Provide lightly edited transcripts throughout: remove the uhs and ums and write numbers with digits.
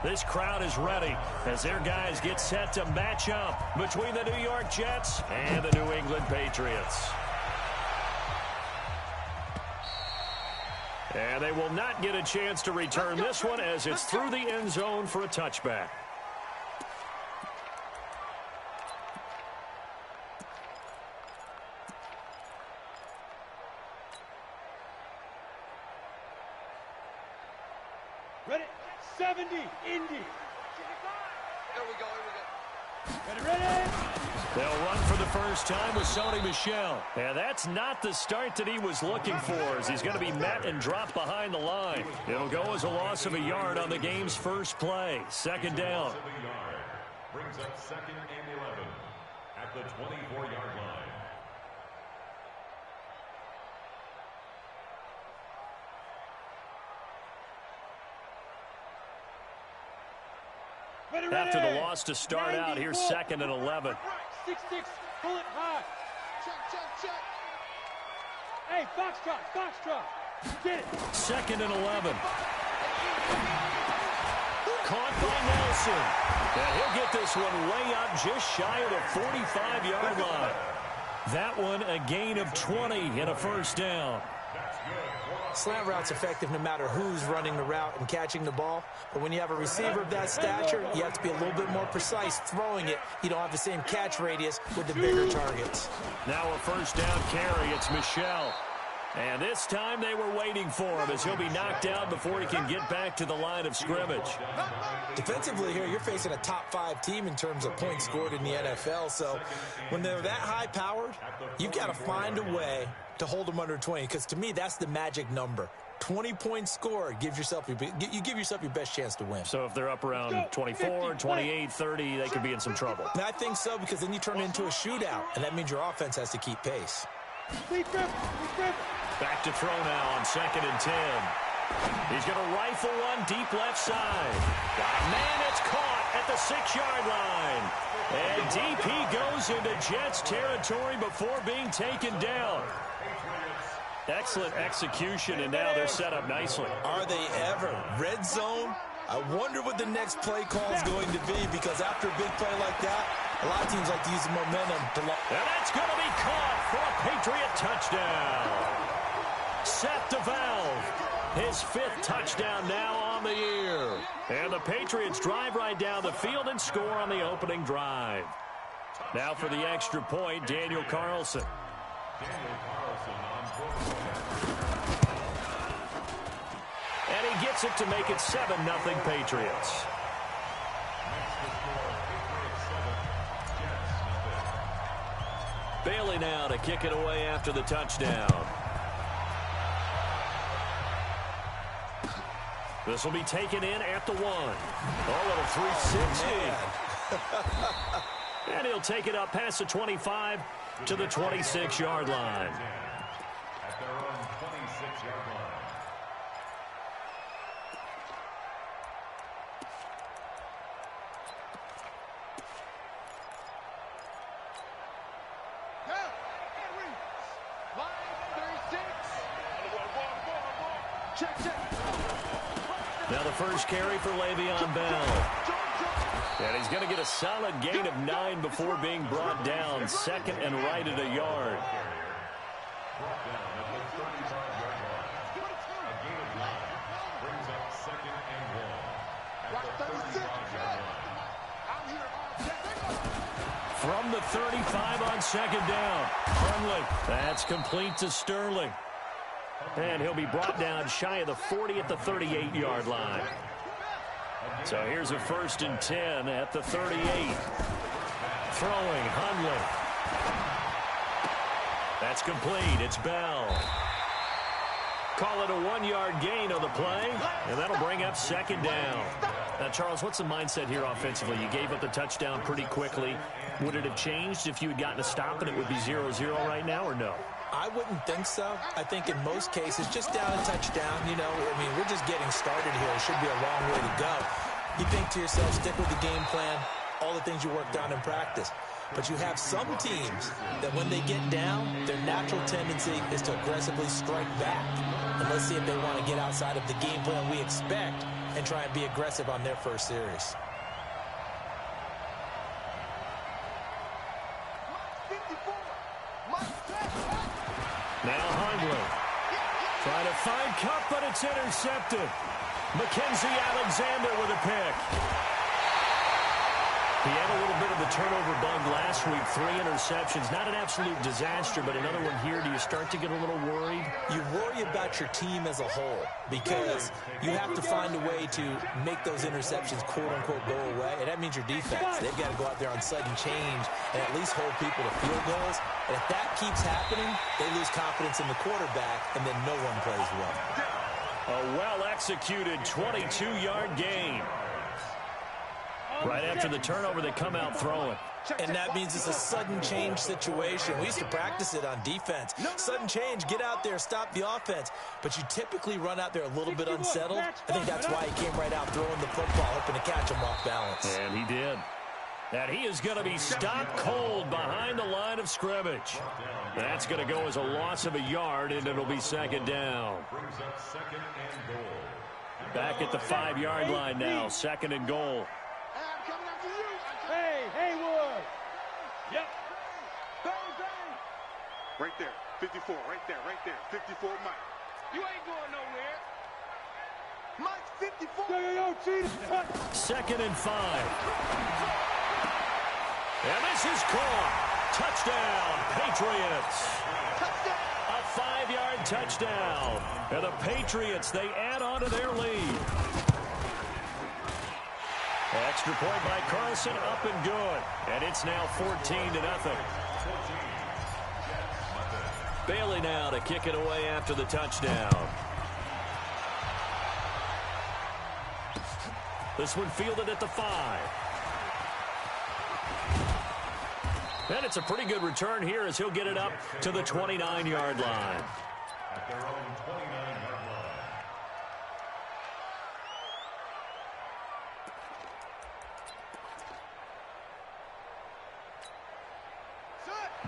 This crowd is ready as their guys get set to match up between the New York Jets and the New England Patriots. And they will not get a chance to return this one as it's through the end zone for a touchback. Ready? 70, Indy. Here we go. Ready? They'll run for the first time with Sony Michel. And that's not the start that he was looking for, as he's going to be met and dropped behind the line. It'll go as a loss of a yard on the game's first play. Second down. Brings up 2nd and 11 at the 24-yard line. After the loss to start out, here's 2nd and 11. 6-6, pull it high. Check. Hey, Foxtrot. Get it. 2nd and 11. Caught by Nelson. And he'll get this one way up just shy of the 45-yard line. That one a gain of 20 and a first down. Slant route's effective no matter who's running the route and catching the ball. But when you have a receiver of that stature, you have to be a little bit more precise throwing it. You don't have the same catch radius with the bigger targets. Now a first down carry. It's Michel. And this time they were waiting for him as he'll be knocked out before he can get back to the line of scrimmage. Defensively here, you're facing a top 5 team in terms of points scored in the NFL. So when they're that high-powered, you've got to find a way to hold them under 20, because to me, that's the magic number. 20 points scored, you give yourself your best chance to win. So if they're up around 24, 28, 30, they could be in some trouble. And I think so, because then you turn it into a shootout, and that means your offense has to keep pace. Back to throw now on 2nd and 10. He's going to rifle one deep left side. Got a man that's caught at the 6-yard line. And deep he goes into Jets territory before being taken down. Excellent execution, and now they're set up nicely. Are they ever? Red zone? I wonder what the next play call is going to be, because after a big play like that, a lot of teams like to use the momentum to... And that's going to be caught for a Patriot touchdown. Seth DeValve, his 5th touchdown now on the year. And the Patriots drive right down the field and score on the opening drive. Now for the extra point, Daniel Carlson. And he gets it to make it 7-0 Patriots. Bailey now to kick it away after the touchdown. This will be taken in at the 1. Oh, little 360. And he'll take it up past the 25 to the 26-yard line. At their own 26-yard line. Now the first carry for Le'Veon Bell. And he's going to get a solid gain of 9 before being brought down. 2nd and right at a yard. From the 35 on 2nd down. Hundley. That's complete to Sterling. And he'll be brought down shy of the 40 at the 38-yard line. So here's a 1st and 10 at the 38. Throwing, Hundley. That's complete. It's Bell. Call it a 1-yard gain on the play, and that'll bring up 2nd down. Now, Charles, what's the mindset here offensively? You gave up the touchdown pretty quickly. Would it have changed if you had gotten a stop and it would be 0-0 right now, or no? I wouldn't think so. I think in most cases, just down a touchdown, we're just getting started here. It should be a long way to go. You think to yourself, stick with the game plan, all the things you worked on in practice. But you have some teams that when they get down, their natural tendency is to aggressively strike back. And let's see if they want to get outside of the game plan we expect and try and be aggressive on their first series. Now Hundley trying to find Cup, but it's intercepted. Mackenzie Alexander with a pick. He had a little bit of the turnover bug last week, 3 interceptions. Not an absolute disaster, but another one here. Do you start to get a little worried? You worry about your team as a whole because you have to find a way to make those interceptions, quote-unquote, go away, and that means your defense. They've got to go out there on sudden change and at least hold people to field goals. And if that keeps happening, they lose confidence in the quarterback, and then no one plays well. A well-executed 22-yard gain. Right after the turnover, they come out throwing. And that means it's a sudden change situation. We used to practice it on defense. Sudden change, get out there, stop the offense. But you typically run out there a little bit unsettled. I think that's why he came right out throwing the football, hoping to catch him off balance. And he did. And he is going to be stopped cold behind the line of scrimmage. That's going to go as a loss of a yard, and it'll be second down. Back at the 5-yard line now, second and goal. Hey, Haywood. Yep. Right there, 54, right there, 54, Mike. You ain't going nowhere. Mike, 54. Yo, cheese. Second and 5. And this is caught. Touchdown, Patriots. A 5-yard touchdown. And the Patriots, they add on to their lead. Extra point by Carlson, up and good. And it's now 14-0. Bailey now to kick it away after the touchdown. This one fielded at the 5. And it's a pretty good return here as he'll get it up to the 29-yard line. At their own 29-yard line.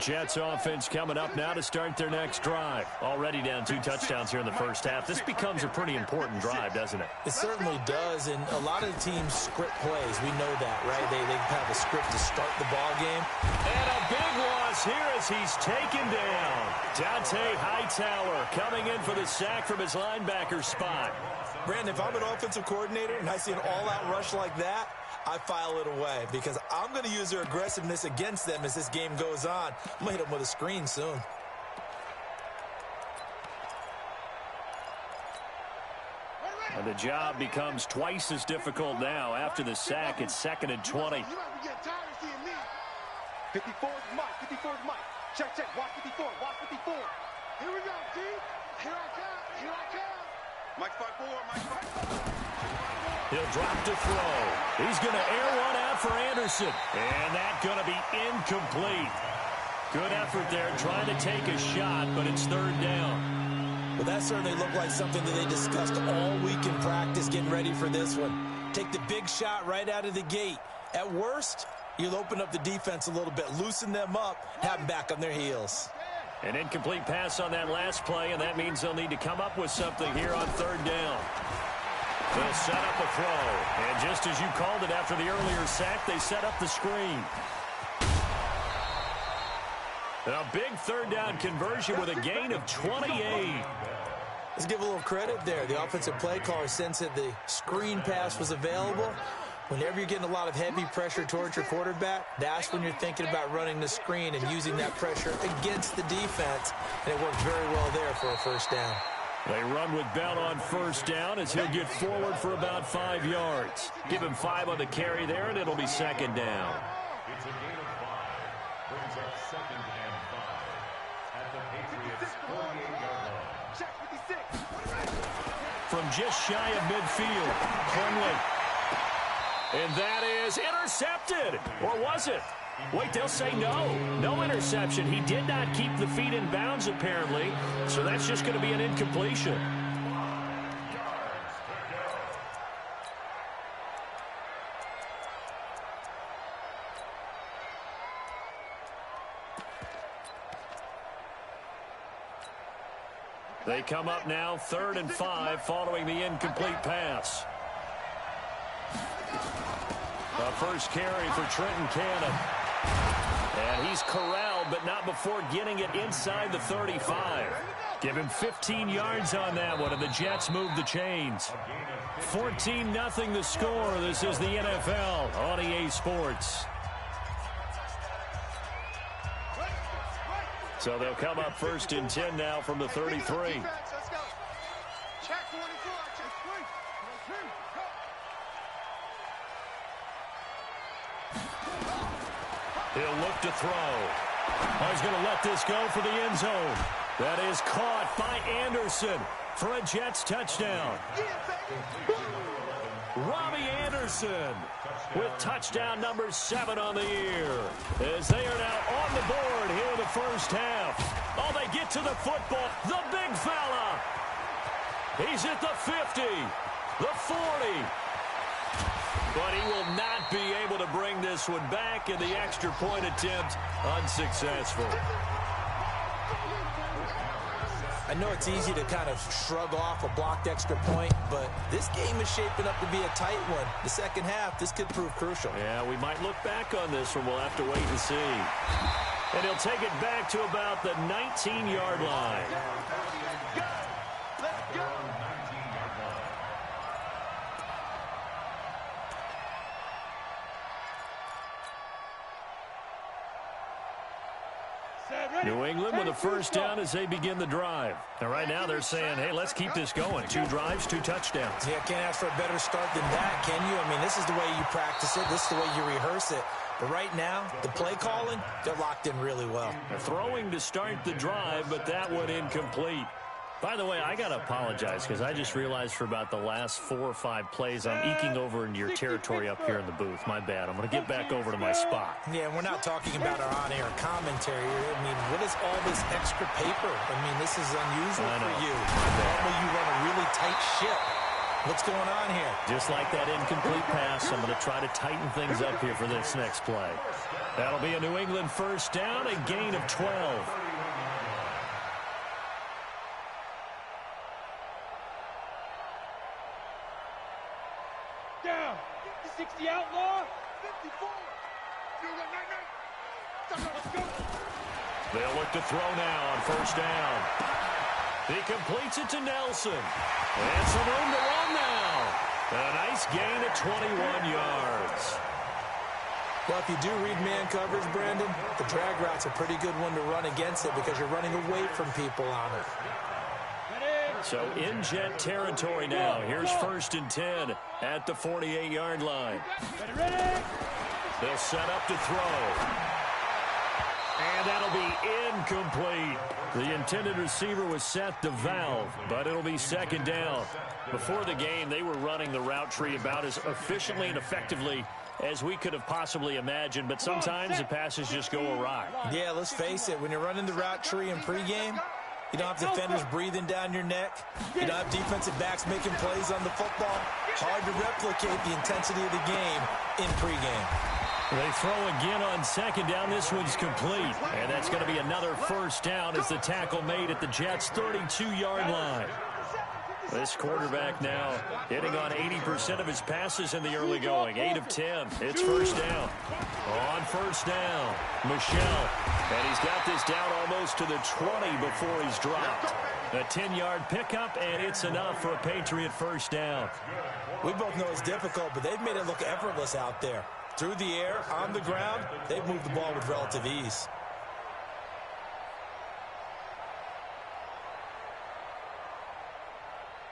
Jets offense coming up now to start their next drive. Already down 2 touchdowns here in the first half. This becomes a pretty important drive, doesn't it? It certainly does, and a lot of the teams script plays. We know that, right? They have a script to start the ball game. And a big loss here as he's taken down. Dante Hightower coming in for the sack from his linebacker spot. Brandon, if I'm an offensive coordinator and I see an all-out rush like that, I file it away because I'm going to use their aggressiveness against them as this game goes on. I'm going to hit them with a screen soon. And the job becomes twice as difficult now. After the sack, it's second and 20. 54 is Mike, 54 is Mike. Check, watch 54, watch 54. Here we go, T. Here I come. Mike's 5-4, Mike's 5-4. He'll drop to throw. He's going to air one out for Anderson. And that's going to be incomplete. Good effort there trying to take a shot, but it's third down. Well, that certainly looked like something that they discussed all week in practice getting ready for this one. Take the big shot right out of the gate. At worst, you'll open up the defense a little bit, loosen them up, have them back on their heels. An incomplete pass on that last play, and that means they'll need to come up with something here on third down. They'll set up a throw. And just as you called it after the earlier sack, they set up the screen. And a big third down conversion with a gain of 28. Let's give a little credit there. The offensive play caller sensed that the screen pass was available. Whenever you're getting a lot of heavy pressure towards your quarterback, that's when you're thinking about running the screen and using that pressure against the defense. And it worked very well there for a first down. They run with Bell on first down as he'll get forward for about 5 yards. Give him 5 on the carry there, and it'll be second down. It's a gain of 5. Brings up second and 5 at the Patriots' 48-yard line. From just shy of midfield, Conley. And that is intercepted. Or was it? Wait, they'll say no. No interception. He did not keep the feet in bounds, apparently. So that's just going to be an incompletion. They come up now, 3rd and 5, following the incomplete pass. A first carry for Trenton Cannon. And he's corralled, but not before getting it inside the 35. Give him 15 yards on that one, and the Jets move the chains. 14-0 the score. This is the NFL on EA Sports. So they'll come up 1st and 10 now from the 33. Let's go. Check 24. Check 3. He'll look to throw. Oh, he's going to let this go for the end zone. That is caught by Anderson for a Jets touchdown. Robbie Anderson with touchdown number 7 on the year, as they are now on the board here in the first half. Oh, they get to the football. The big fella. He's at the 50, the 40. But he will not be able to bring this one back, and the extra point attempt unsuccessful. I know it's easy to kind of shrug off a blocked extra point, but this game is shaping up to be a tight one. The second half, this could prove crucial. Yeah, we might look back on this one. We'll have to wait and see. And he'll take it back to about the 19-yard line. New England with a first down as they begin the drive. And right now they're saying, hey, let's keep this going. 2 drives, 2 touchdowns. Yeah, can't ask for a better start than that, can you? I mean, this is the way you practice it. This is the way you rehearse it. But right now, the play calling, they're locked in really well. They're throwing to start the drive, but that one incomplete. By the way, I got to apologize because I just realized for about the last 4 or 5 plays, I'm eking over into your territory up here in the booth. My bad. I'm going to get back over to my spot. Yeah, we're not talking about our on-air commentary. I mean, what is all this extra paper? I mean, this is unusual for you. Normally you run a really tight ship. What's going on here? Just like that incomplete pass, I'm going to try to tighten things up here for this next play. That'll be a New England first down, a gain of 12. Down. 60 outlaw. 54. Let's go. They'll look to throw now on first down. He completes it to Nelson. And some room to run now. A nice gain of 21 yards. Well, if you do read man coverage, Brandon, the drag route's a pretty good one to run against it because you're running away from people on it. So in Jet territory now. Here's 1st and 10 at the 48-yard line. They'll set up to throw. And that'll be incomplete. The intended receiver was Seth DeValve, but it'll be second down. Before the game, they were running the route tree about as efficiently and effectively as we could have possibly imagined, but sometimes the passes just go awry. Yeah, let's face it. When you're running the route tree in pregame, you don't have defenders breathing down your neck. You don't have defensive backs making plays on the football. Hard to replicate the intensity of the game in pregame. They throw again on second down. This one's complete. And that's going to be another first down as the tackle made at the Jets' 32-yard line. This quarterback now hitting on 80% of his passes in the early going. 8 of 10. It's first down. On first down, Michelle. And he's got this down almost to the 20 before he's dropped. A 10-yard pickup, and it's enough for a Patriot first down. We both know it's difficult, but they've made it look effortless out there. Through the air, on the ground, they've moved the ball with relative ease.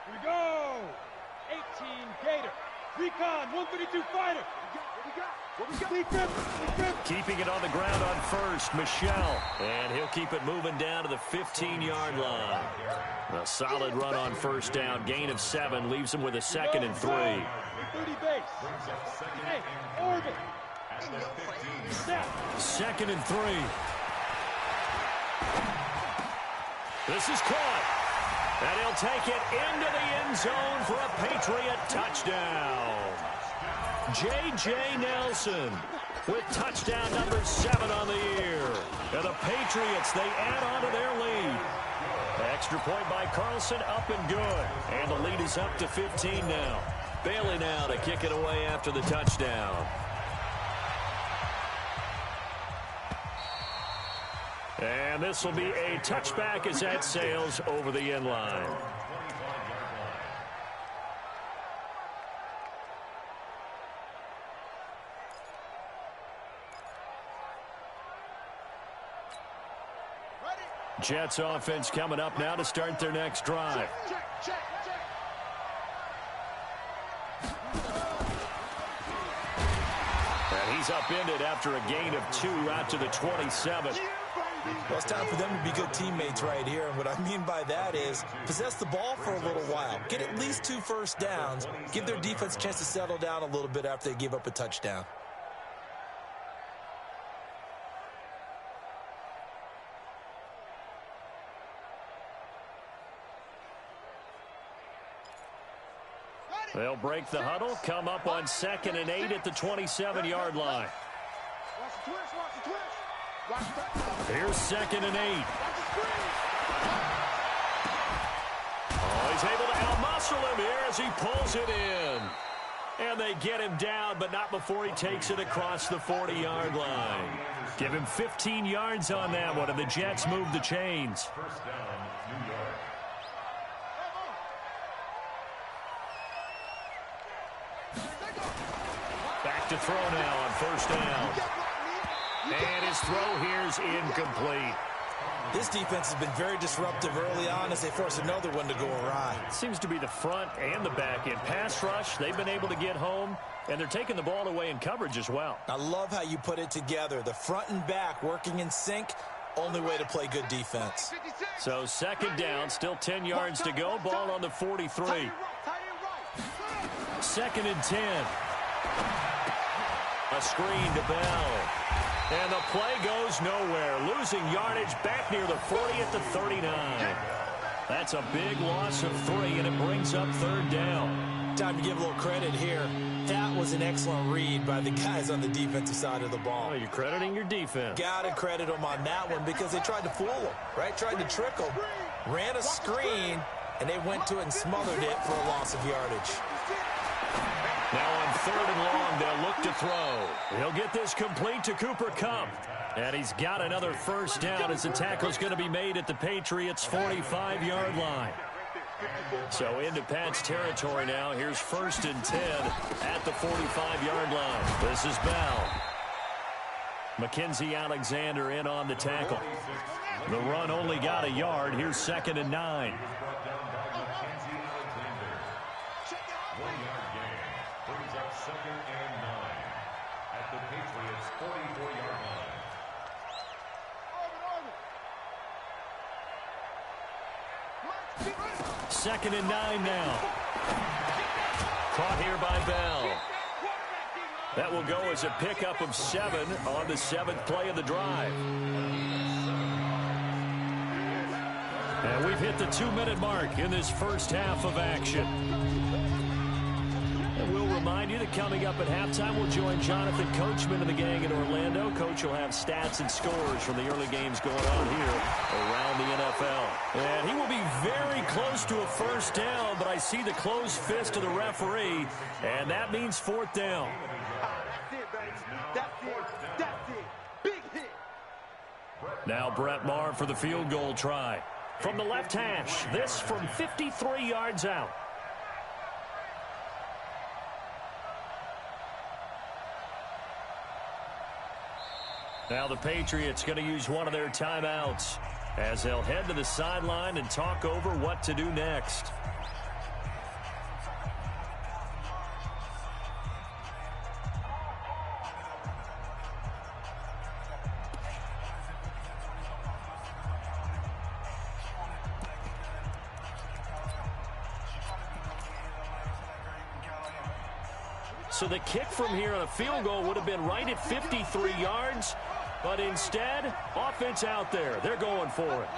Here we go. 18 Gator. Recon 132 fighter. What we got? Keeping it on the ground on first, Michelle. And he'll keep it moving down to the 15-yard line. A solid run on first down. Gain of 7 leaves him with a 2nd and 3. 30 base. Hey, orbit. 2nd and 3. This is caught. And he'll take it into the end zone for a Patriot touchdown. J.J. Nelson with touchdown number 7 on the year. And the Patriots, they add on to their lead. Extra point by Carlson, up and good. And the lead is up to 15 now. Bailey now to kick it away after the touchdown. And this will be a touchback as that sails over the end line. Jets offense coming up now to start their next drive. And he's upended after a gain of 2 out to the 27. Well, it's time for them to be good teammates right here. And what I mean by that is possess the ball for a little while. Get at least 2 first downs. Give their defense a chance to settle down a little bit after they give up a touchdown. They'll break the huddle, come up on 2nd and 8 at the 27-yard line. Here's 2nd and 8. Oh, he's able to outmuscle him here as he pulls it in. And they get him down, but not before he takes it across the 40-yard line. Give him 15 yards on that one, and the Jets move the chains. First down, New York. Back to throw now on 1st down. And his throw here's incomplete. This defense has been very disruptive early on as they force another one to go awry. Seems to be the front and the back end. Pass rush, they've been able to get home, and they're taking the ball away in coverage as well. I love how you put it together. The front and back working in sync, only way to play good defense. So 2nd down, still 10 yards to go. Ball on the 43. 2nd and 10. A screen to Bell. And the play goes nowhere. Losing yardage back near the 40 at the 39. That's a big loss of 3, and it brings up 3rd down. Time to give a little credit here. That was an excellent read by the guys on the defensive side of the ball. Oh, you're crediting your defense. Got to credit them on that one because they tried to fool them, right? Tried to trick them. Ran a screen, and they went to it and smothered it for a loss of yardage. Now on 3rd and long, they'll look to throw. He'll get this complete to Cooper Kupp. And he's got another 1st down as the tackle's going to be made at the Patriots' 45-yard line. So into Pat's territory now. Here's 1st and 10 at the 45-yard line. This is Bell. Mackenzie Alexander in on the tackle. The run only got a yard. Here's 2nd and 9. Brings up 2nd and 9 at the Patriots' 44-yard line. 2nd and 9 now. Caught here by Bell. That will go as a pickup of 7 on the 7th play of the drive. And we've hit the 2-minute mark in this first half of action. And we'll remind you that coming up at halftime, we'll join Jonathan Coachman and the gang in Orlando. Coach will have stats and scores from the early games going on here around the NFL. And he will be very close to a 1st down, but I see the closed fist of the referee, and that means 4th down. That's it, baby. That's it. That's it. Big hit. Now Brett Maher for the field goal try. From the left hash, this from 53 yards out. Now the Patriots going to use one of their timeouts as they'll head to the sideline and talk over what to do next. So the kick from here on a field goal would have been right at 53 yards, but instead, offense out there. They're going for it.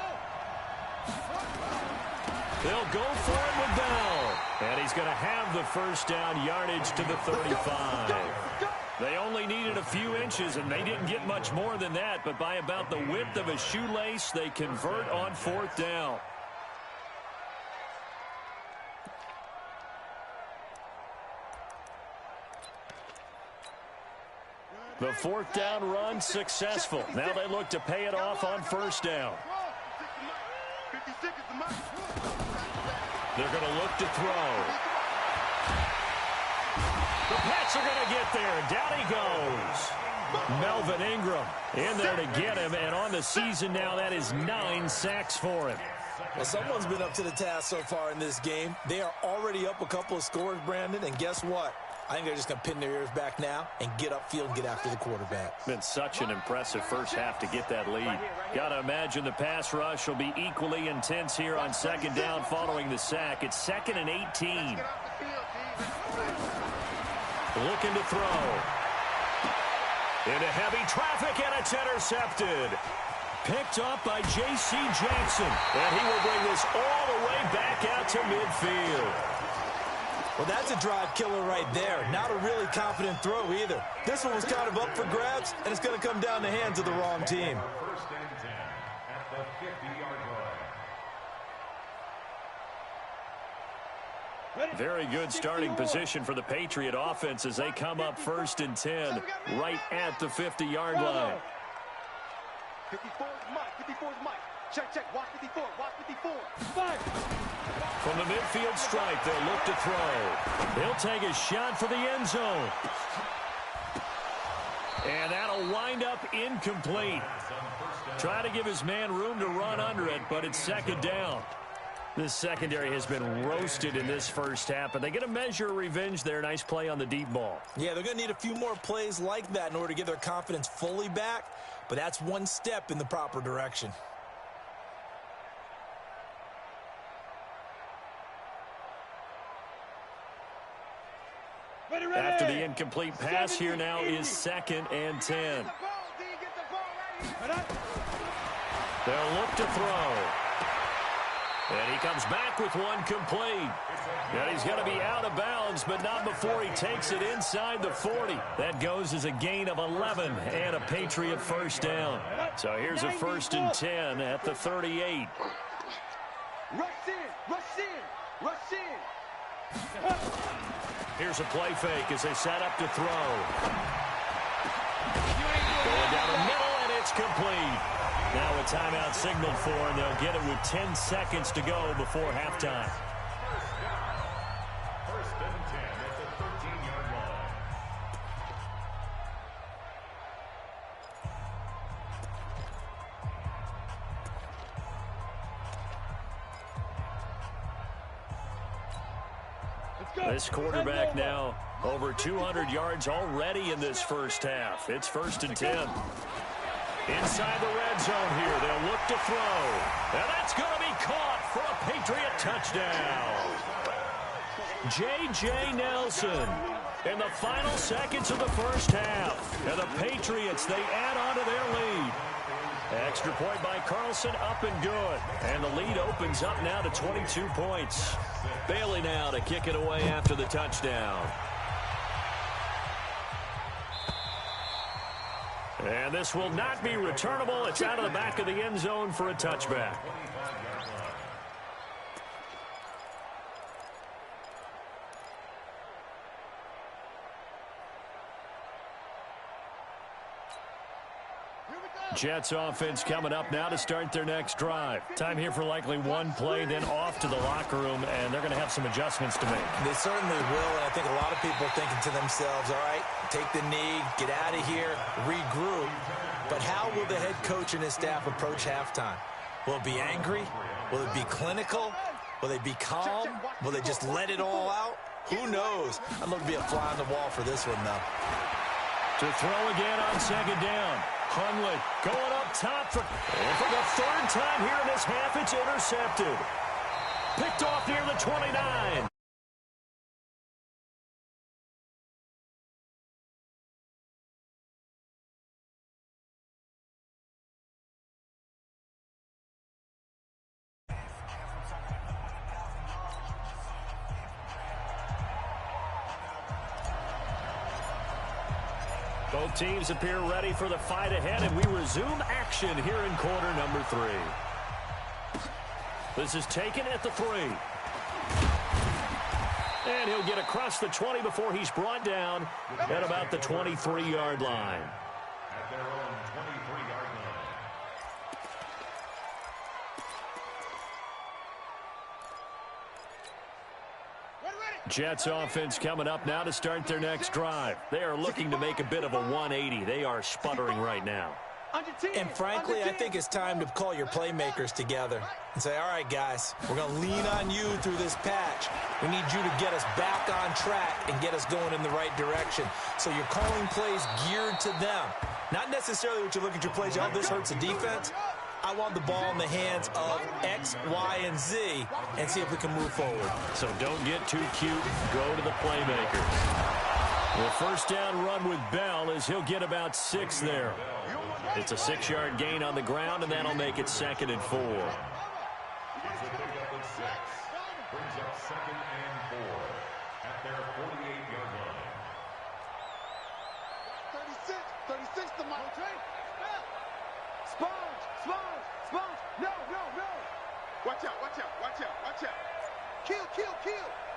They'll go for it with Bell. And he's going to have the 1st down yardage to the 35. They only needed a few inches, and they didn't get much more than that, but by about the width of a shoelace, they convert on 4th down. The fourth down run successful. Now they look to pay it off on first down. They're going to look to throw. The Pats are going to get there. Down he goes. Melvin Ingram in there to get him. And on the season now, that is 9 sacks for him. Well, someone's been up to the task so far in this game. They are already up a couple of scores, Brandon. And guess what? I think they're just going to pin their ears back now and get upfield and get after the quarterback. Been such an impressive first half to get that lead. Got to imagine the pass rush will be equally intense here on second down following the sack. It's 2nd and 18. Looking to throw. Into heavy traffic, and it's intercepted. Picked off by J.C. Jackson. And he will bring this all the way back out to midfield. Well, that's a drive killer right there. Not a really confident throw either. This one was kind of up for grabs, and it's going to come down the hands of the wrong team. First and 10 at the 50-yard line. Very good starting position for the Patriot offense as they come up 1st and 10 right at the 50-yard line. 54 is Mike. 54 is Mike. Check. Watch 54. Watch 54. 5. From the midfield stripe, they'll look to throw. He'll take a shot for the end zone. And that'll wind up incomplete. Try to give his man room to run under it, but it's 2nd down. This secondary has been roasted in this first half, but they get a measure of revenge there. Nice play on the deep ball. Yeah, they're going to need a few more plays like that in order to get their confidence fully back, but that's one step in the proper direction. After the incomplete pass, here now is 2nd and 10. They'll look to throw. And he comes back with one complete. And he's going to be out of bounds, but not before he takes it inside the 40. That goes as a gain of 11 and a Patriot first down. So here's a 1st and 10 at the 38. Rush in. Here's a play fake as they set up to throw. Going down the middle, and it's complete. Now a timeout signaled for, and they'll get it with 10 seconds to go before halftime. First and 10 at the 13-yard line. This quarterback now over 200 yards already in this first half. It's 1st and 10. Inside the red zone here, they'll look to throw. And that's going to be caught for a Patriot touchdown. J.J. Nelson in the final seconds of the first half. And the Patriots, they add on to their lead. Extra point by Carlson, up and good. And the lead opens up now to 22 points. Bailey now to kick it away after the touchdown. And this will not be returnable. It's out of the back of the end zone for a touchback. Jets offense coming up now to start their next drive. Time here for likely one play, then off to the locker room, and they're going to have some adjustments to make. They certainly will, and I think a lot of people are thinking to themselves, all right, take the knee, get out of here, regroup. But how will the head coach and his staff approach halftime? Will it be angry? Will it be clinical? Will they be calm? Will they just let it all out? Who knows? I'd love to be a fly on the wall for this one, though. To throw again on second down. Hundley going up top and for the 3rd time here in this half, it's intercepted. Picked off near the 29. Both teams appear ready for the fight ahead, and we resume action here in quarter number 3. This is taken at the 3. And he'll get across the 20 before he's brought down at about the 23-yard line. At their own 23-yard line. Jets offense coming up now to start their next drive. They are looking to make a bit of a 180. They are sputtering right now. And frankly, I think it's time to call your playmakers together and say, all right, guys, we're going to lean on you through this patch. We need you to get us back on track and get us going in the right direction. So you're calling plays geared to them. Not necessarily what you look at your plays, oh, this hurts the defense. I want the ball in the hands of X, Y, and Z and see if we can move forward. So don't get too cute. Go to the playmakers. The first down run with Bell is he'll get about 6 there. It's a 6-yard gain on the ground, and that'll make it 2nd and 4. It's a pickup of 6. Brings up 2nd and 4 at their 48-yard line. 36 to my train. Sponge. No. Watch out. Kill.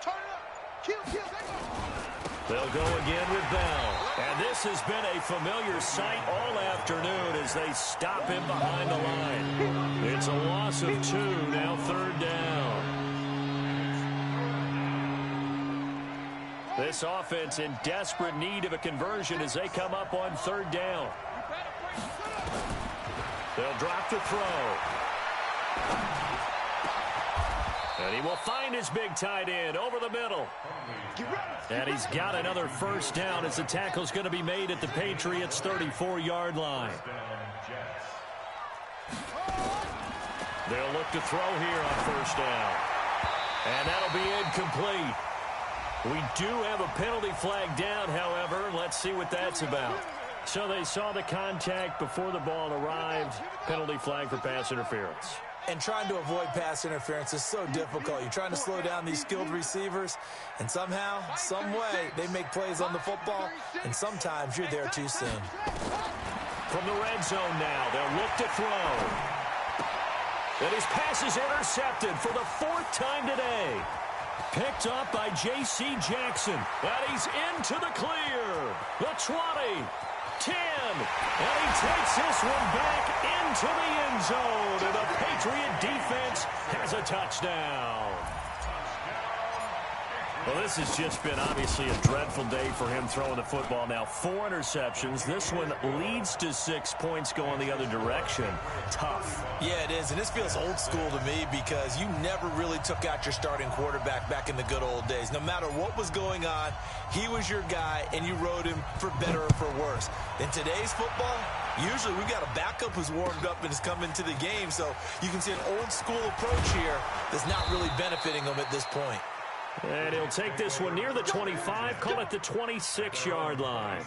Turn it up. Kill. They'll go again with Bell. And this has been a familiar sight all afternoon as they stop him behind the line. It's a loss of 2, now 3rd down. This offense in desperate need of a conversion as they come up on 3rd down. They'll drop the throw. And he will find his big tight end over the middle. And he's got another first down as the tackle's going to be made at the Patriots' 34-yard line. They'll look to throw here on first down. And that'll be incomplete. We do have a penalty flag down, however. Let's see what that's about. So they saw the contact before the ball arrived. Penalty flag for pass interference. And trying to avoid pass interference is so difficult. You're trying to slow down these skilled receivers, and somehow, some way, they make plays on the football, and sometimes you're there too soon. From the red zone now, they'll look to throw. And his pass is intercepted for the 4th time today. Picked up by J.C. Jackson. And he's into the clear. The 20. 10, and he takes this one back into the end zone, and the Patriot defense has a touchdown. Well, this has just been obviously a dreadful day for him throwing the football. Now 4 interceptions. This one leads to 6 points going the other direction. Tough. Yeah, it is, and this feels old school to me because you never really took out your starting quarterback back in the good old days. No matter what was going on, he was your guy, and you rode him for better or for worse. In today's football, usually we've got a backup who's warmed up and has come into the game, so you can see an old school approach here that's not really benefiting him at this point. And he'll take this one near the 25, call it the 26-yard line.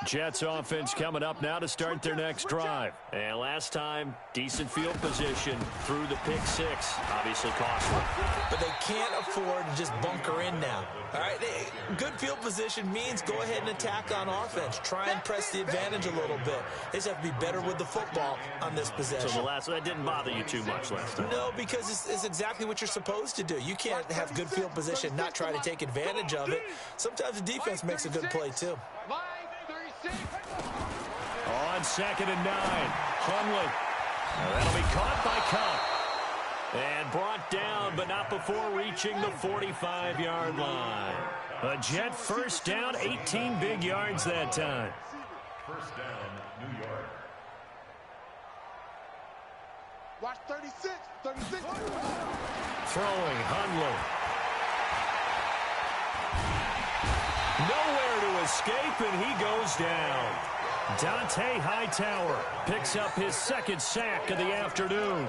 Jets offense coming up now to start their next drive. And last time, decent field position through the pick 6. Obviously costly. But they can't afford to just bunker in now. All right, good field position means go ahead and attack on offense. Try and press the advantage a little bit. They just have to be better with the football on this possession. So that didn't bother you too much last time? No, because it's exactly what you're supposed to do. You can't have good field position, not try to take advantage of it. Sometimes the defense makes a good play, too. On 2nd and 9, Hundley. That'll be caught by Cup. And brought down, but not before reaching the 45-yard line. A Jet first down, 18 big yards that time. First down, New York. Watch 36. Throwing, Hundley. Nowhere to escape, and he goes down. Dante Hightower picks up his 2nd sack of the afternoon.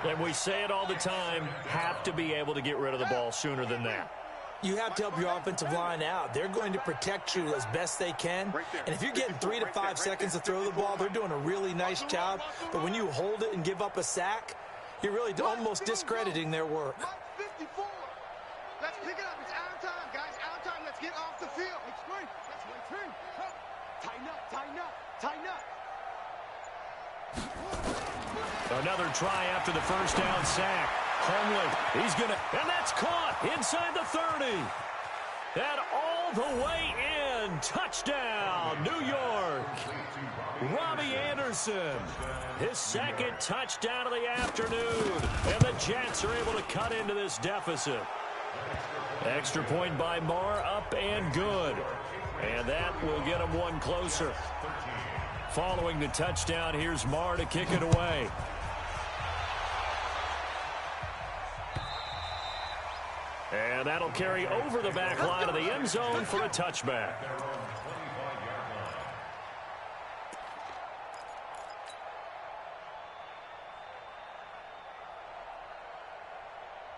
And we say it all the time, have to be able to get rid of the ball sooner than that. You have to help your offensive line out. They're going to protect you as best they can. And if you're getting 3 to 5 seconds to throw the ball, they're doing a really nice job. But when you hold it and give up a sack, you're really almost discrediting their work. 54. Let's pick it up. It's out of time, guys. Out of time. Let's get off the field. Tighten up. Another try after the first down sack. Holmley, he's going to, and that's caught inside the 30. And all the way in. Touchdown, New York. Robbie Anderson, his second touchdown of the afternoon. And the Jets are able to cut into this deficit. Extra point by Marr, up and good. And that will get them one closer. Following the touchdown, here's Marr to kick it away. And that'll carry over the back line of the end zone for a touchback.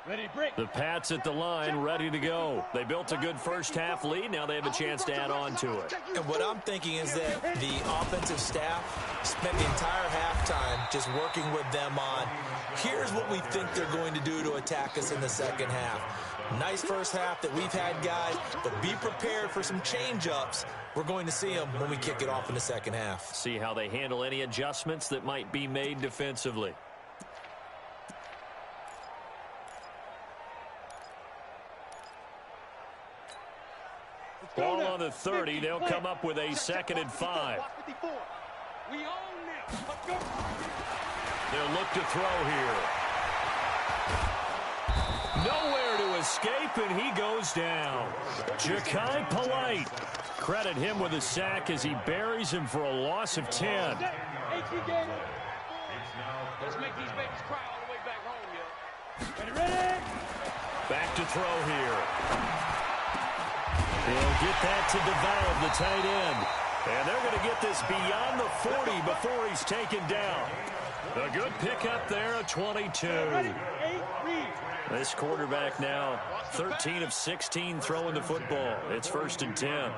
Ready, break. The Pats at the line, ready to go. They built a good first-half lead. Now they have a chance to add on to it. And what I'm thinking is that the offensive staff spent the entire halftime just working with them on, here's what we think they're going to do to attack us in the second half. Nice first half that we've had, guys, but be prepared for some change-ups. We're going to see them when we kick it off in the second half. See how they handle any adjustments that might be made defensively. Ball on the 30. They'll come up with a 2nd and 5. We own now. Let's go. They'll look to throw here. Nowhere to escape, and he goes down. Ja'Kai Polite. Credit him with a sack as he buries him for a loss of 10. Let's make these babies cry all the way back home, yo. Ready? Back to throw here. He'll get that to develop the tight end. And they're going to get this beyond the 40 before he's taken down. A good pickup there, a 22. This quarterback now 13 of 16 throwing the football. It's 1st and 10.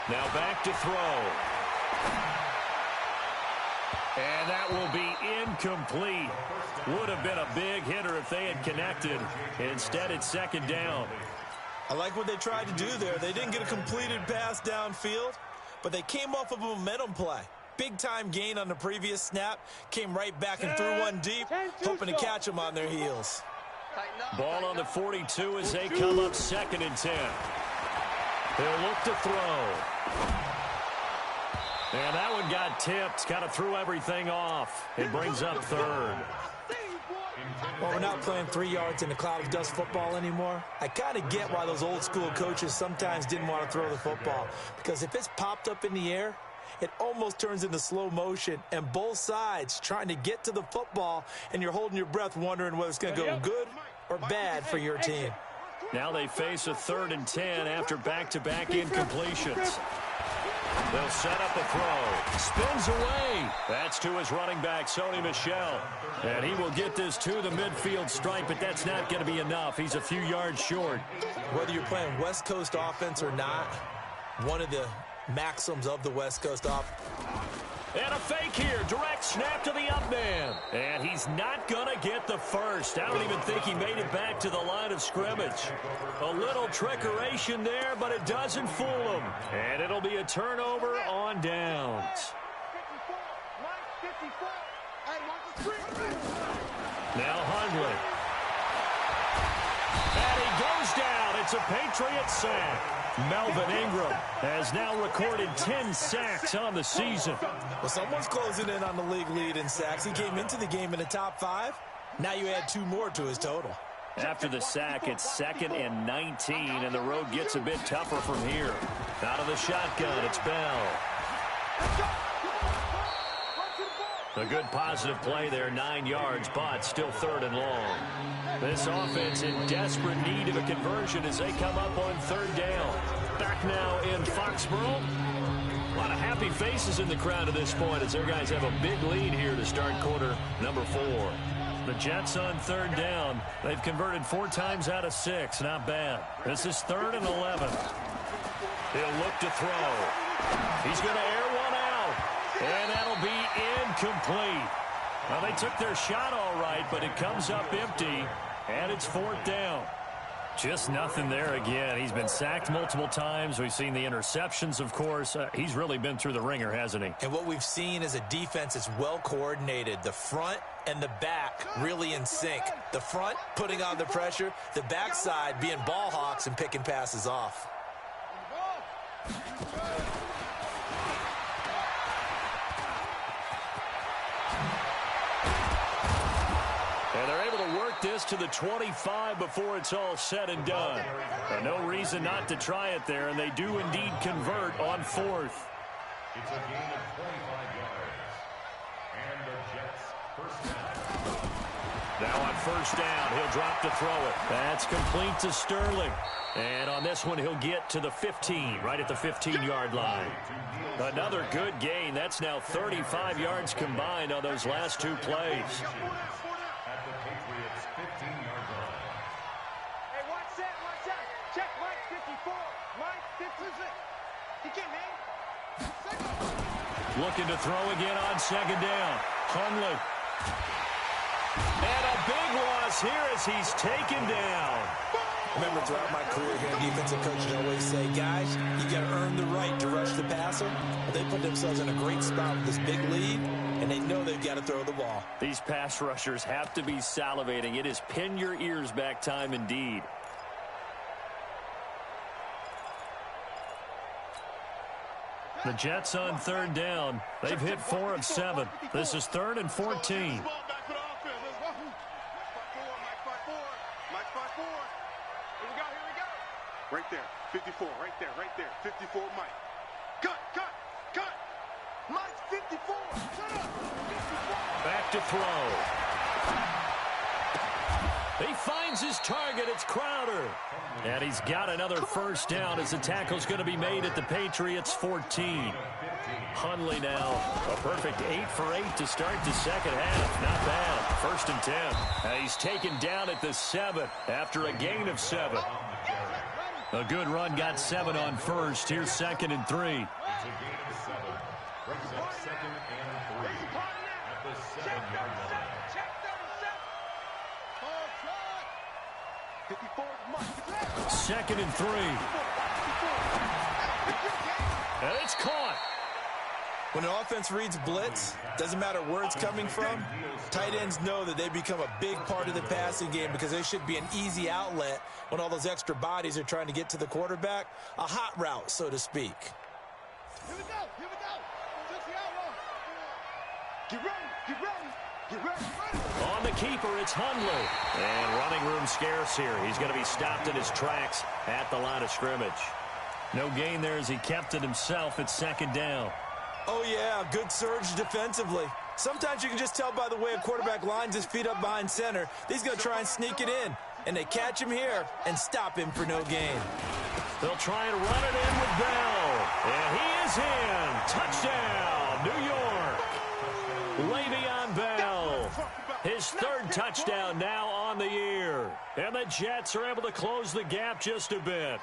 Now back to throw. And that will be incomplete. Would have been a big hitter if they had connected. Instead, it's 2nd down. I like what they tried to do there. They didn't get a completed pass downfield, but they came off of a momentum play. Big-time gain on the previous snap. Came right back and threw one deep, hoping to catch them on their heels. Ball on the 42 as they come up 2nd and 10. They'll look to throw. And that one got tipped. Kind of threw everything off. It brings up 3rd. Well, we're not playing 3 yards in a cloud of dust football anymore. I kind of get why those old school coaches sometimes didn't want to throw the football. Because if it's popped up in the air, it almost turns into slow motion. And both sides trying to get to the football, and you're holding your breath wondering whether it's going to go good or bad for your team. Now they face a 3rd and 10 after back-to-back incompletions. They'll set up a throw. Spins away. That's to his running back, Sony Michel. And he will get this to the midfield stripe, but that's not going to be enough. He's a few yards short. Whether you're playing West Coast offense or not, one of the maxims of the West Coast offense. And a fake here. Direct snap to the up man. And he's not going to get the first. I don't even think he made it back to the line of scrimmage. A little trickeration there, but it doesn't fool him. And it'll be a turnover on downs. Now Hundley. And he goes down. It's a Patriot sack. Melvin Ingram has now recorded 10 sacks on the season. Well, someone's closing in on the league lead in sacks. He came into the game in the top 5. Now you add 2 more to his total. After the sack, it's 2nd and 19, and the road gets a bit tougher from here. Out of the shotgun, it's Bell. A good positive play there, 9 yards, but still 3rd and long. This offense in desperate need of a conversion as they come up on 3rd down. Back now in Foxborough. A lot of happy faces in the crowd at this point as their guys have a big lead here to start quarter number 4. The Jets on 3rd down. They've converted 4 times out of 6. Not bad. This is 3rd and 11. He'll look to throw. He's going to air one out. And that'll be incomplete. Well, they took their shot all right, but it comes up empty, and it's 4th down. Just nothing there again. He's been sacked multiple times. We've seen the interceptions, of course. He's really been through the ringer, hasn't he? And what we've seen is a defense that's well coordinated. The front and the back really in sync. The front putting on the pressure, the backside being ball hawks and picking passes off. And they're able to work this to the 25 before it's all said and done. No reason not to try it there, and they do indeed convert on fourth. It's a gain of 25 yards. And the Jets first down. Now on first down, he'll drop to throw it. That's complete to Sterling. And on this one, he'll get to the 15, right at the 15-yard line. Another good gain. That's now 35 yards combined on those last two plays. At the Patriots' 15-yard line. Hey, watch that, watch that. Check Mike 54. Mike 56. You get me? Looking to throw again on second down. Hundley. And a big loss here as he's taken down. Remember, throughout my career here, defensive coaches always say, guys, you got to earn the right to rush the passer. Well, they put themselves in a great spot with this big lead, and they know they've got to throw the ball. These pass rushers have to be salivating. It is pin your ears back time indeed. The Jets on third down. They've hit 4 of 7. This is 3rd and 14. Right there, 54, right there, 54, Mike. Cut! Mike's 54! Shut up! 54. Back to throw. He finds his target. It's Crowder. And he's got another first down as the tackle's going to be made at the Patriots' 14. Hundley now a perfect 8 for 8 to start the second half. Not bad. 1st and 10. He's taken down at the 7 after a gain of 7. A good run got 7 on first. Here's 2nd and 3. It's a gain of 7. Brings up 2nd and 3 at the 7-yard line. Check 37. 2nd and 3. And it's caught. When an offense reads blitz, doesn't matter where it's coming from, tight ends know that they become a big part of the passing game because there should be an easy outlet when all those extra bodies are trying to get to the quarterback. A hot route, so to speak. Here we go. Just the outlaw. Get ready. On the keeper, it's Hundley. And running room scarce here. He's going to be stopped in his tracks at the line of scrimmage. No gain there as he kept it himself at 2nd down. Oh, yeah, good surge defensively. Sometimes you can just tell by the way a quarterback lines his feet up behind center. He's going to try and sneak it in. And they catch him here and stop him for no gain. They'll try and run it in with Bell. And he is in. Touchdown, New York. Le'Veon Bell. His 3rd touchdown now on the year. And the Jets are able to close the gap just a bit.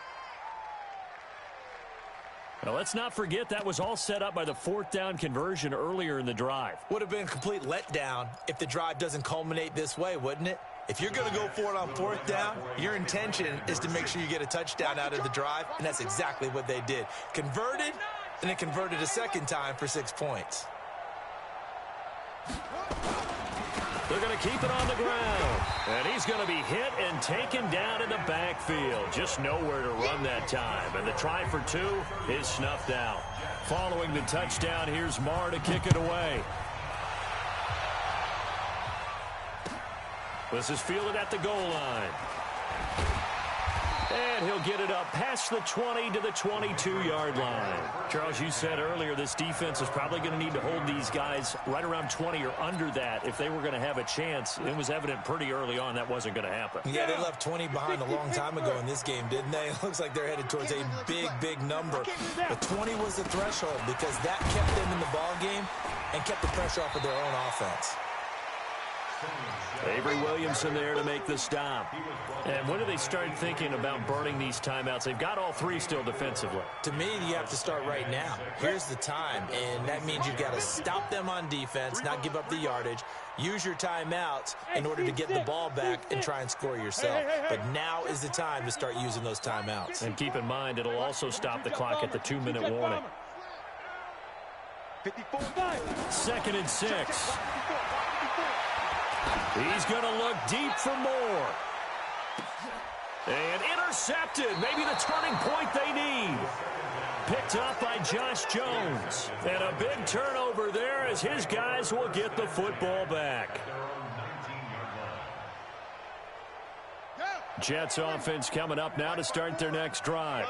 Now, let's not forget that was all set up by the 4th down conversion earlier in the drive. Would have been a complete letdown if the drive doesn't culminate this way, wouldn't it? If you're going to go for it on 4th down, your intention is to make sure you get a touchdown out of the drive, and that's exactly what they did. Converted, and then converted a 2nd time for 6 points. They're going to keep it on the ground. And he's going to be hit and taken down in the backfield. Just nowhere to run that time. And the try for 2 is snuffed out. Following the touchdown, here's Marr to kick it away. This is fielded at the goal line. And he'll get it up past the 20 to the 22-yard line. Charles, you said earlier this defense is probably going to need to hold these guys right around 20 or under that if they were going to have a chance. It was evident pretty early on that wasn't going to happen. Yeah, they left 20 behind a long time ago in this game, didn't they? It looks like they're headed towards a big number. But 20 was the threshold because that kept them in the ball game and kept the pressure off of their own offense. Avery Williamson there to make the stop. And when do they start thinking about burning these timeouts? They've got all three still defensively. To me, you have to start right now. Here's the time, and that means you've got to stop them on defense, not give up the yardage, use your timeouts in order to get the ball back and try and score yourself. But now is the time to start using those timeouts. And keep in mind, it'll also stop the clock at the 2-minute warning. 2nd and 6. He's going to look deep for more. And intercepted. Maybe the turning point they need. Picked up by Josh Jones. And a big turnover there as his guys will get the football back. Jets offense coming up now to start their next drive.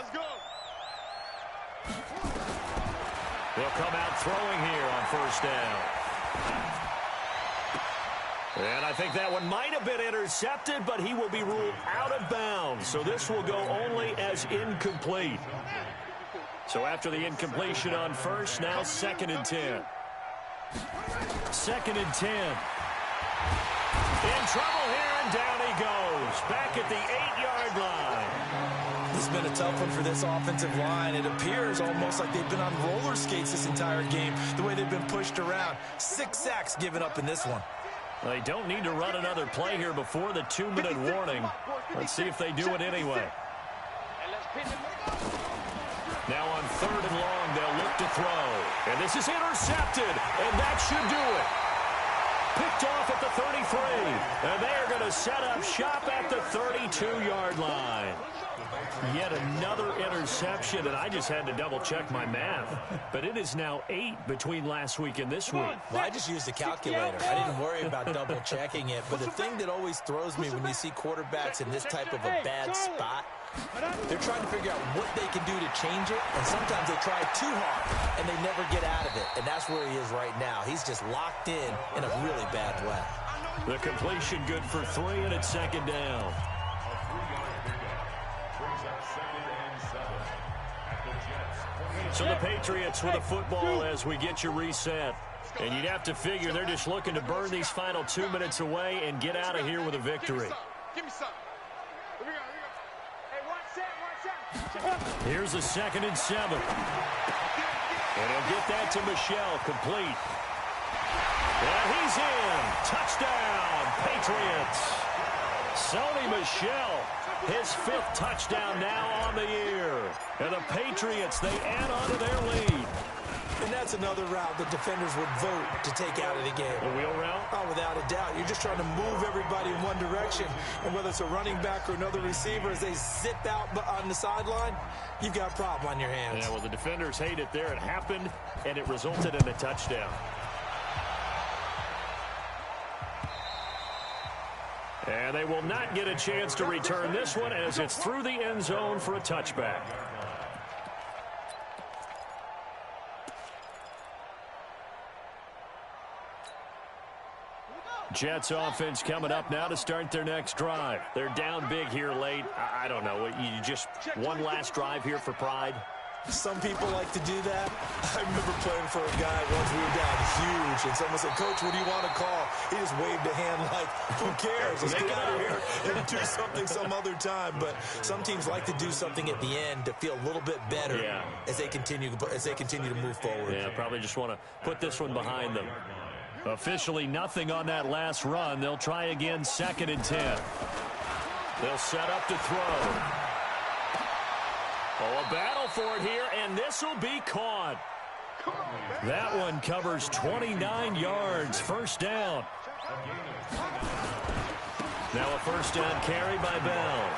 They'll come out throwing here on 1st down. And I think that one might have been intercepted, but he will be ruled out of bounds. So this will go only as incomplete. So after the incompletion on 1st, now 2nd and 10. 2nd and 10. In trouble here, and down he goes. Back at the 8-yard line. This has been a tough one for this offensive line. It appears almost like they've been on roller skates this entire game, the way they've been pushed around. 6 sacks given up in this one. They don't need to run another play here before the 2-minute warning. Let's see if they do it anyway. Now on 3rd and long, they'll look to throw. And this is intercepted, and that should do it. Picked off at the 33. And they are going to set up shop at the 32-yard line. Yet another interception, and I just had to double-check my math. But it is now 8 between last week and this week. Well, I just used a calculator. I didn't worry about double-checking it. But the thing that always throws me when you see quarterbacks in this type of a bad spot, they're trying to figure out what they can do to change it, and sometimes they try too hard, and they never get out of it. And that's where he is right now. He's just locked in a really bad way. The completion good for 3, and it's 2nd down. So the Patriots with the football as we get you reset. And you'd have to figure they're just looking to burn these final 2 minutes away and get out of here with a victory. Give me some. Here's the 2nd and 7. And he'll get that to Michel, complete. And he's in. Touchdown, Patriots. Sony Michel, his 5th touchdown now on the year. And the Patriots, they add on to their lead. And that's another route the defenders would vote to take out of the game. The wheel route? Oh, without a doubt. You're just trying to move everybody in one direction. And whether it's a running back or another receiver, as they sit out on the sideline, you've got a problem on your hands. Yeah, well, the defenders hate it there. It happened, and it resulted in a touchdown. And they will not get a chance to return this one as it's through the end zone for a touchback. Jets offense coming up now to start their next drive. They're down big here late. I don't know. You just one last drive here for pride. Some people like to do that. I remember playing for a guy once. We were down huge, and someone said, "Coach, what do you want to call?" He just waved a hand like, "Who cares? Let's get out of here and do something some other time." But some teams like to do something at the end to feel a little bit better as they continue to move forward. Yeah, probably just want to put this one behind them. Officially nothing on that last run. They'll try again, 2nd and 10. They'll set up to throw. Oh, a battle for it here, and this will be caught. That one covers 29 yards. 1st down. Now a 1st down carry by Bell.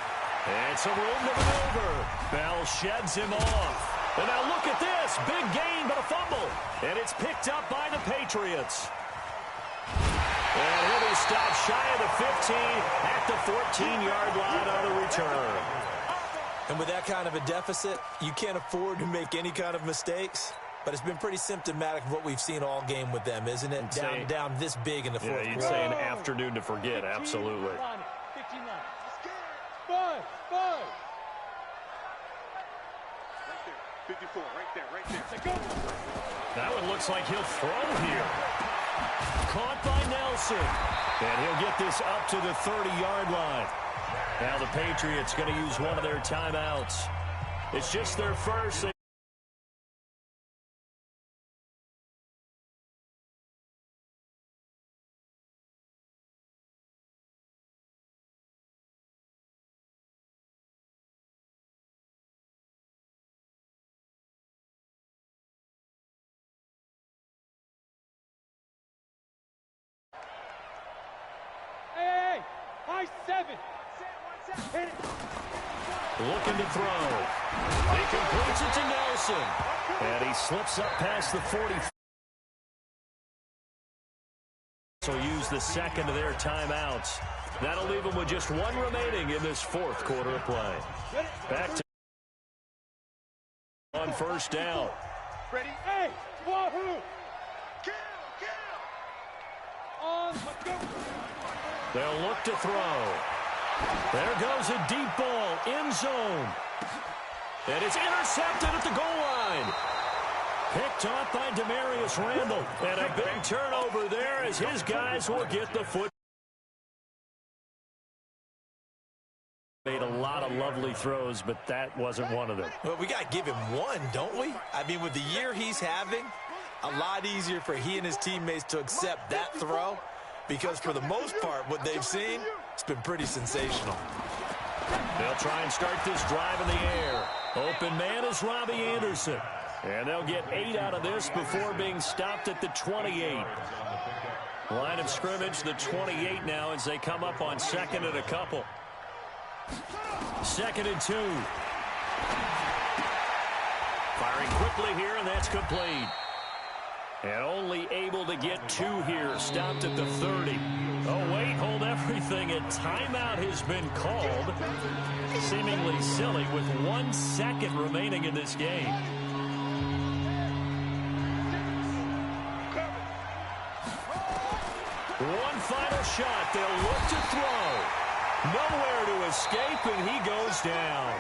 And some room to maneuver. Bell sheds him off. And now look at this. Big gain, but a fumble. And it's picked up by the Patriots. And he'll be stopped shy of the 15 at the 14-yard line on the return. And with that kind of a deficit, you can't afford to make any kind of mistakes. But it's been pretty symptomatic of what we've seen all game with them, isn't it? Down this big in the fourth quarter. You'd say an afternoon to forget, absolutely. 54, right there. That one looks like he'll throw here. Caught by Nelson. And he'll get this up to the 30-yard line. Now the Patriots going to use one of their timeouts. It's just their first. Hey, high 7. Hit it. Looking to throw. He completes it to Nelson. And he slips up past the 40. So use the second of their timeouts. That'll leave them with just one remaining in this fourth quarter of play. Back to on first down. Ready? Hey, wahoo! On, let's go. They'll look to throw. There goes a deep ball, end zone. And it's intercepted at the goal line. Picked off by Demarius Randall. And a big turnover there as his guys will get the foot. Made a lot of lovely throws, but that wasn't one of them. Well, we got to give him one, don't we? I mean, with the year he's having, a lot easier for he and his teammates to accept that throw, because for the most part, what they've seen, it's been pretty sensational. They'll try and start this drive in the air. Open man is Robbie Anderson. And they'll get 8 out of this before being stopped at the 28. Line of scrimmage, the 28 now as they come up on second and a couple. 2nd and 2. Firing quickly here, and that's complete. And only able to get 2 here. Stopped at the 30. Oh, wait, hold everything. A timeout has been called. Seemingly silly with 1 second remaining in this game. One final shot. They'll look to throw. Nowhere to escape, and he goes down.